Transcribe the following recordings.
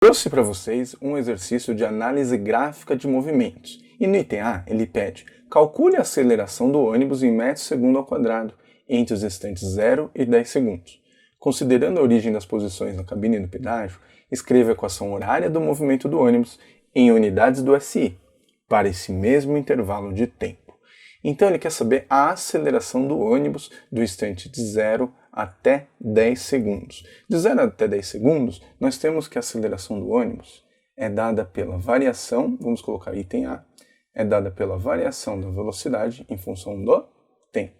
Trouxe para vocês um exercício de análise gráfica de movimentos. E no item A, ele pede: calcule a aceleração do ônibus em metros segundo ao quadrado entre os instantes 0 e 10 segundos. Considerando a origem das posições na cabine do pedágio, escreva a equação horária do movimento do ônibus em unidades do SI, para esse mesmo intervalo de tempo. Então ele quer saber a aceleração do ônibus do instante de 0 até 10 segundos. De 0 até 10 segundos, nós temos que a aceleração do ônibus é dada pela variação, vamos colocar item A, é dada pela variação da velocidade em função do tempo.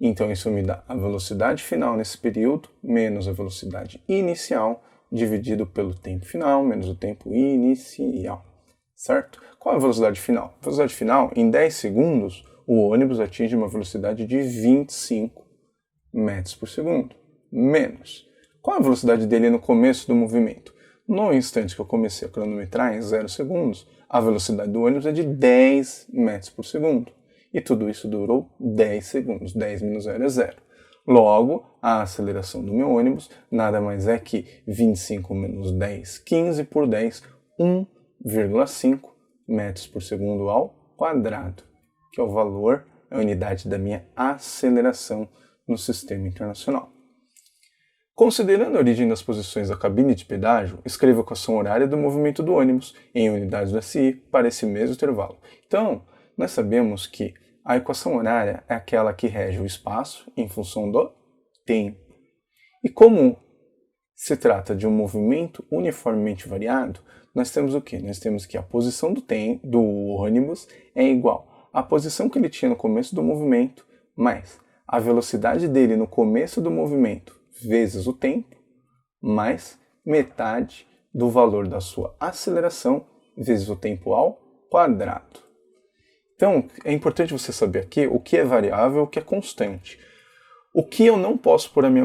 Então isso me dá a velocidade final nesse período, menos a velocidade inicial, dividido pelo tempo final, menos o tempo inicial. Certo? Qual é a velocidade final? A velocidade final, em 10 segundos, o ônibus atinge uma velocidade de 25 metros por segundo. Menos. Qual é a velocidade dele no começo do movimento? No instante que eu comecei a cronometrar, em 0 segundos, a velocidade do ônibus é de 10 metros por segundo. E tudo isso durou 10 segundos. 10 menos 0 é 0. Logo, a aceleração do meu ônibus nada mais é que 25 menos 10, 15 por 10, 1,5 metros por segundo ao quadrado, que é o valor, a unidade da minha aceleração no sistema internacional. Considerando a origem das posições da cabine de pedágio, escreva a equação horária do movimento do ônibus em unidades do SI para esse mesmo intervalo. Então, nós sabemos que a equação horária é aquela que rege o espaço em função do tempo. E como se trata de um movimento uniformemente variado, nós temos o quê? Nós temos que a posição do ônibus é igual à posição que ele tinha no começo do movimento, mais a velocidade dele no começo do movimento vezes o tempo, mais metade do valor da sua aceleração vezes o tempo ao quadrado. Então, é importante você saber aqui o que é variável e o que é constante. O que eu não posso pôr na minha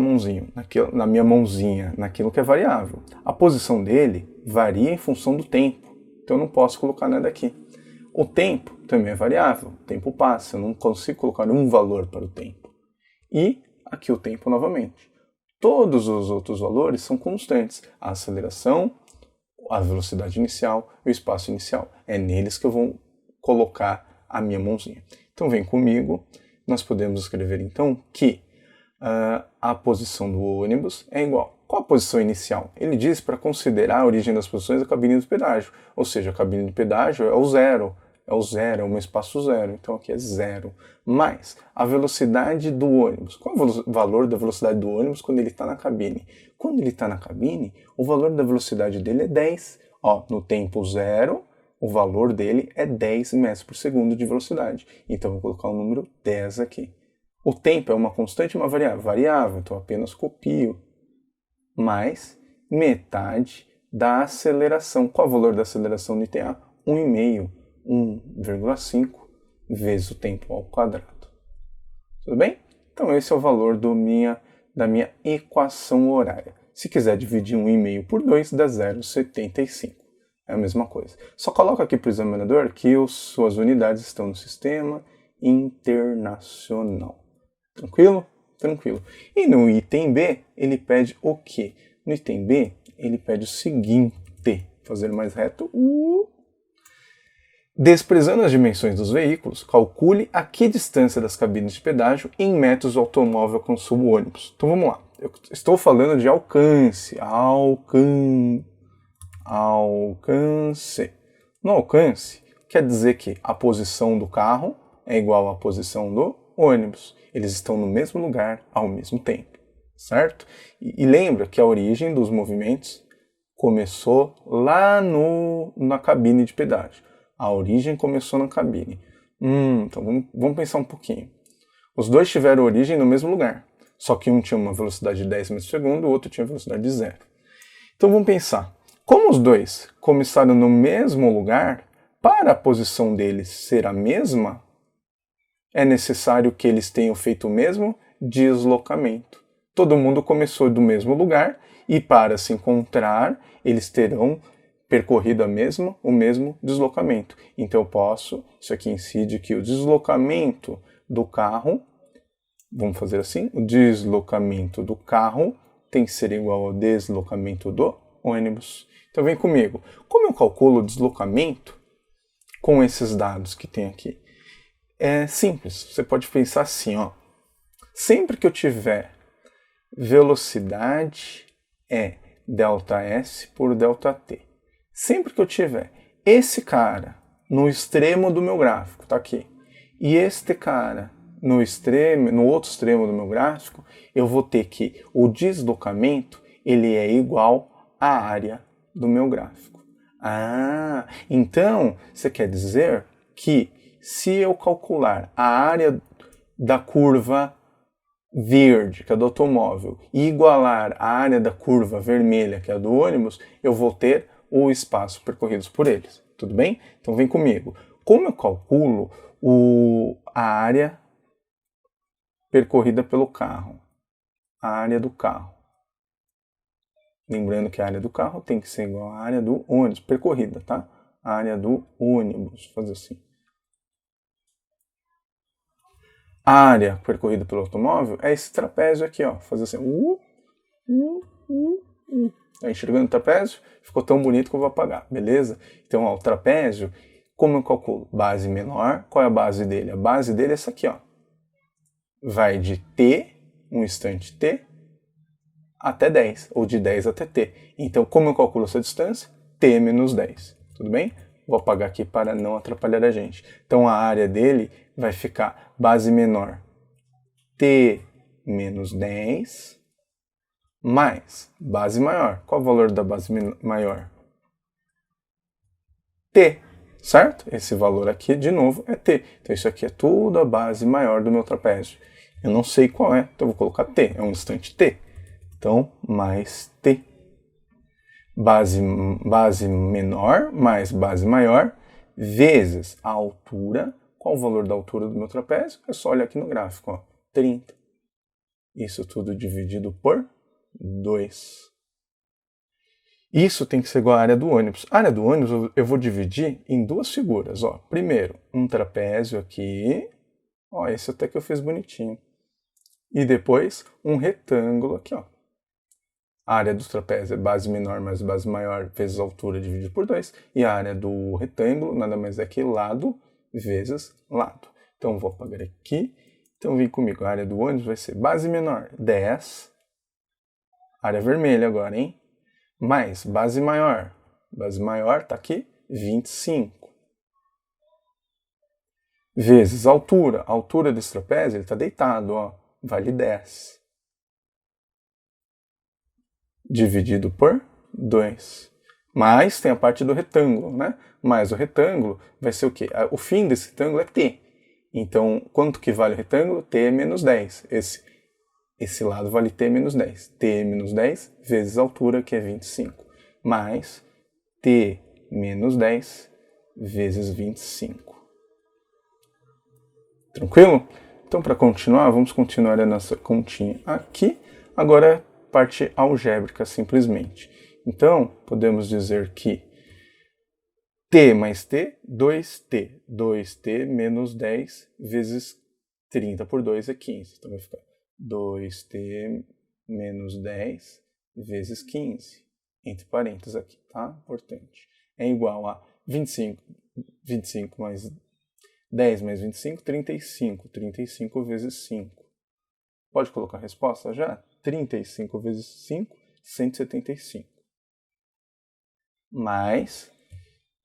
mãozinha, naquilo que é variável. A posição dele varia em função do tempo, então eu não posso colocar nada aqui. O tempo também é variável, o tempo passa, eu não consigo colocar um valor para o tempo. E aqui o tempo novamente. Todos os outros valores são constantes. A aceleração, a velocidade inicial e o espaço inicial. É neles que eu vou colocar a minha mãozinha. Então vem comigo, nós podemos escrever então que a posição do ônibus é igual. Qual a posição inicial? Ele diz para considerar a origem das posições da cabine do pedágio. Ou seja, a cabine do pedágio é o zero. É o zero, é um espaço zero. Então aqui é zero. Mais a velocidade do ônibus. Qual é o valor da velocidade do ônibus quando ele está na cabine? Quando ele está na cabine, o valor da velocidade dele é 10. No tempo zero, o valor dele é 10 metros por segundo de velocidade. Então eu vou colocar o número 10 aqui. O tempo é uma constante e uma variável? Variável, então apenas copio. Mais metade da aceleração. Qual é o valor da aceleração no item A? 1,5. 1,5 vezes o tempo ao quadrado. Tudo bem? Então esse é o valor da minha equação horária. Se quiser dividir 1,5 por 2, dá 0,75. É a mesma coisa. Só coloca aqui para o examinador que suas unidades estão no sistema internacional. Tranquilo? Tranquilo. E no item B, ele pede o quê? No item B, ele pede o seguinte: fazer mais reto. Desprezando as dimensões dos veículos, calcule a que distância das cabines de pedágio em metros o automóvel consome o ônibus. Então vamos lá. Eu estou falando de alcance. Alcance. No alcance, quer dizer que a posição do carro é igual à posição do ônibus. Eles estão no mesmo lugar ao mesmo tempo, certo? E lembra que a origem dos movimentos começou lá na cabine de pedágio. A origem começou na cabine. Então vamos pensar um pouquinho. Os dois tiveram origem no mesmo lugar, só que um tinha uma velocidade de 10 metros por segundo, o outro tinha velocidade de 0. Então vamos pensar. Como os dois começaram no mesmo lugar, para a posição deles ser a mesma, é necessário que eles tenham feito o mesmo deslocamento. Todo mundo começou do mesmo lugar e para se encontrar, eles terão percorrido o mesmo deslocamento. Então eu posso, isso aqui incide que o deslocamento do carro, vamos fazer assim, o deslocamento do carro tem que ser igual ao deslocamento do ônibus. Então vem comigo. Como eu calculo o deslocamento com esses dados que tem aqui? É simples. Você pode pensar assim, ó. Sempre que eu tiver velocidade é ΔS por ΔT. Sempre que eu tiver esse cara no extremo do meu gráfico, tá aqui, e este cara no outro extremo do meu gráfico, eu vou ter que o deslocamento ele é igual à área do meu gráfico. Ah, então você quer dizer que se eu calcular a área da curva verde, que é do automóvel, e igualar a área da curva vermelha, que é a do ônibus, eu vou ter o espaço percorrido por eles. Tudo bem? Então vem comigo. Como eu calculo a área percorrida pelo carro? A área do carro. Lembrando que a área do carro tem que ser igual à área do ônibus, percorrida, tá? A área do ônibus, vou fazer assim. A área percorrida pelo automóvel é esse trapézio aqui, ó. Fazer assim. Tá enxergando o trapézio? Ficou tão bonito que eu vou apagar, beleza? Então, ó, o trapézio, como eu calculo? Base menor, qual é a base dele? A base dele é essa aqui, ó. Vai de T, um instante T, até 10, ou de 10 até T. Então, como eu calculo essa distância? T menos 10, tudo bem? Vou apagar aqui para não atrapalhar a gente. Então, a área dele vai ficar base menor T menos 10 mais base maior. Qual o valor da base maior? T, certo? Esse valor aqui, de novo, é T. Então, isso aqui é tudo a base maior do meu trapézio. Eu não sei qual é, então eu vou colocar T. É um instante T. Então, mais T. Base menor mais base maior vezes a altura. Qual o valor da altura do meu trapézio? É só olhar aqui no gráfico, ó, 30. Isso tudo dividido por 2. Isso tem que ser igual à área do ônibus. A área do ônibus eu vou dividir em duas figuras. Ó. Primeiro, um trapézio aqui. Ó, esse até que eu fiz bonitinho. E depois, um retângulo aqui. Ó. A área do trapézio é base menor mais base maior vezes a altura dividido por 2. E a área do retângulo nada mais é que lado vezes lado. Então, vou apagar aqui. Então, vem comigo. A área do ônibus vai ser base menor, 10. Área vermelha agora, hein? Mais base maior. Base maior tá aqui, 25. Vezes altura. A altura desse trapézio, ele tá deitado, ó. Vale 10. Dividido por 2. Mais tem a parte do retângulo, né? Mais o retângulo vai ser o quê? O fim desse retângulo é T. Então, quanto que vale o retângulo? T menos 10. Esse lado vale T menos 10. T menos 10 vezes a altura, que é 25. Mais T menos 10 vezes 25. Tranquilo? Então, para continuar, vamos continuar a nossa continha aqui. Agora, parte algébrica, simplesmente. Então, podemos dizer que T mais T, 2T. 2T menos 10 vezes 30 por 2 é 15. Então vai ficar 2T menos 10 vezes 15. Entre parênteses aqui, tá? Importante. É igual a 25 mais 10 mais 25, 35. 35 vezes 5. Pode colocar a resposta já? 35 vezes 5, 175. Mais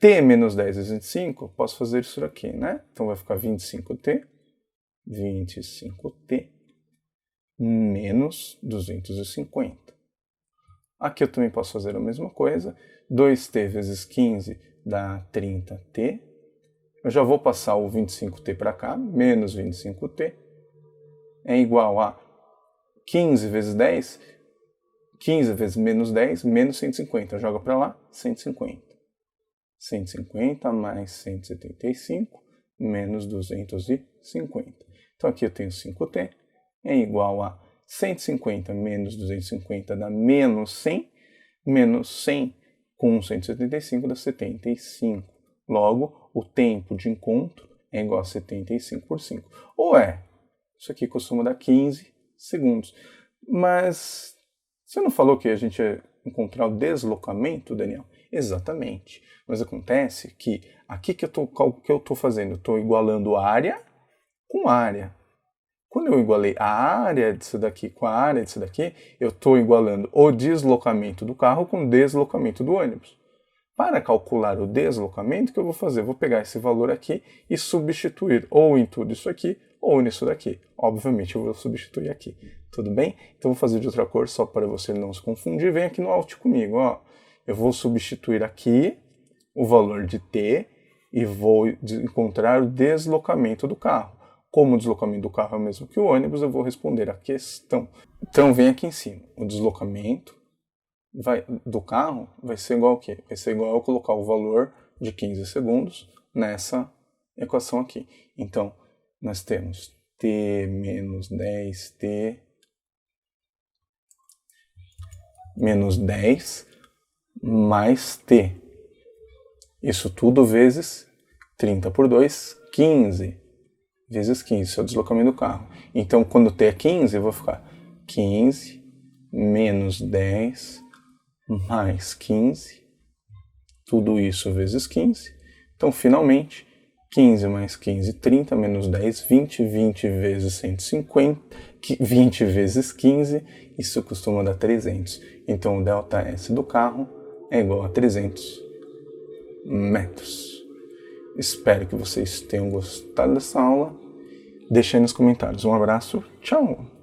T menos 10 vezes 25, posso fazer isso aqui, né? Então vai ficar 25T menos 250. Aqui eu também posso fazer a mesma coisa. 2T vezes 15 dá 30T. Eu já vou passar o 25T para cá, menos 25T. É igual a 15 vezes 10, 15 vezes menos 10, menos 150. Joga para lá, 150. 150 mais 175 menos 250. Então aqui eu tenho 5T, é igual a 150 menos 250 dá menos 100, menos 100 com 175 dá 75. Logo, o tempo de encontro é igual a 75 por 5. Ou isso aqui costuma dar 15 segundos. Mas você não falou que a gente encontrar o deslocamento, Daniel? Exatamente. Mas acontece que aqui que eu estou fazendo? Estou igualando área com área. Quando eu igualei a área disso daqui com a área disso daqui, eu estou igualando o deslocamento do carro com o deslocamento do ônibus. Para calcular o deslocamento, o que eu vou fazer? Eu vou pegar esse valor aqui e substituir ou em tudo isso aqui ou nisso daqui. Obviamente eu vou substituir aqui. Tudo bem? Então eu vou fazer de outra cor só para você não se confundir. Vem aqui no Alt comigo. Ó. Eu vou substituir aqui o valor de t e vou encontrar o deslocamento do carro. Como o deslocamento do carro é o mesmo que o ônibus, eu vou responder a questão. Então vem aqui em cima. O deslocamento do carro vai ser igual ao quê? Vai ser igual eu colocar o valor de 15 segundos nessa equação aqui. Então, nós temos t menos 10t menos 10 mais t. Isso tudo vezes 30 por 2, 15. Vezes 15, isso é o deslocamento do carro. Então, quando t é 15, eu vou ficar 15 menos 10 mais 15, tudo isso vezes 15. Então, finalmente, 15 mais 15, 30, menos 10, 20, 20 vezes 150, 20 vezes 15, isso costuma dar 300. Então, o ΔS do carro é igual a 300 metros. Espero que vocês tenham gostado dessa aula. Deixe aí nos comentários. Um abraço, tchau!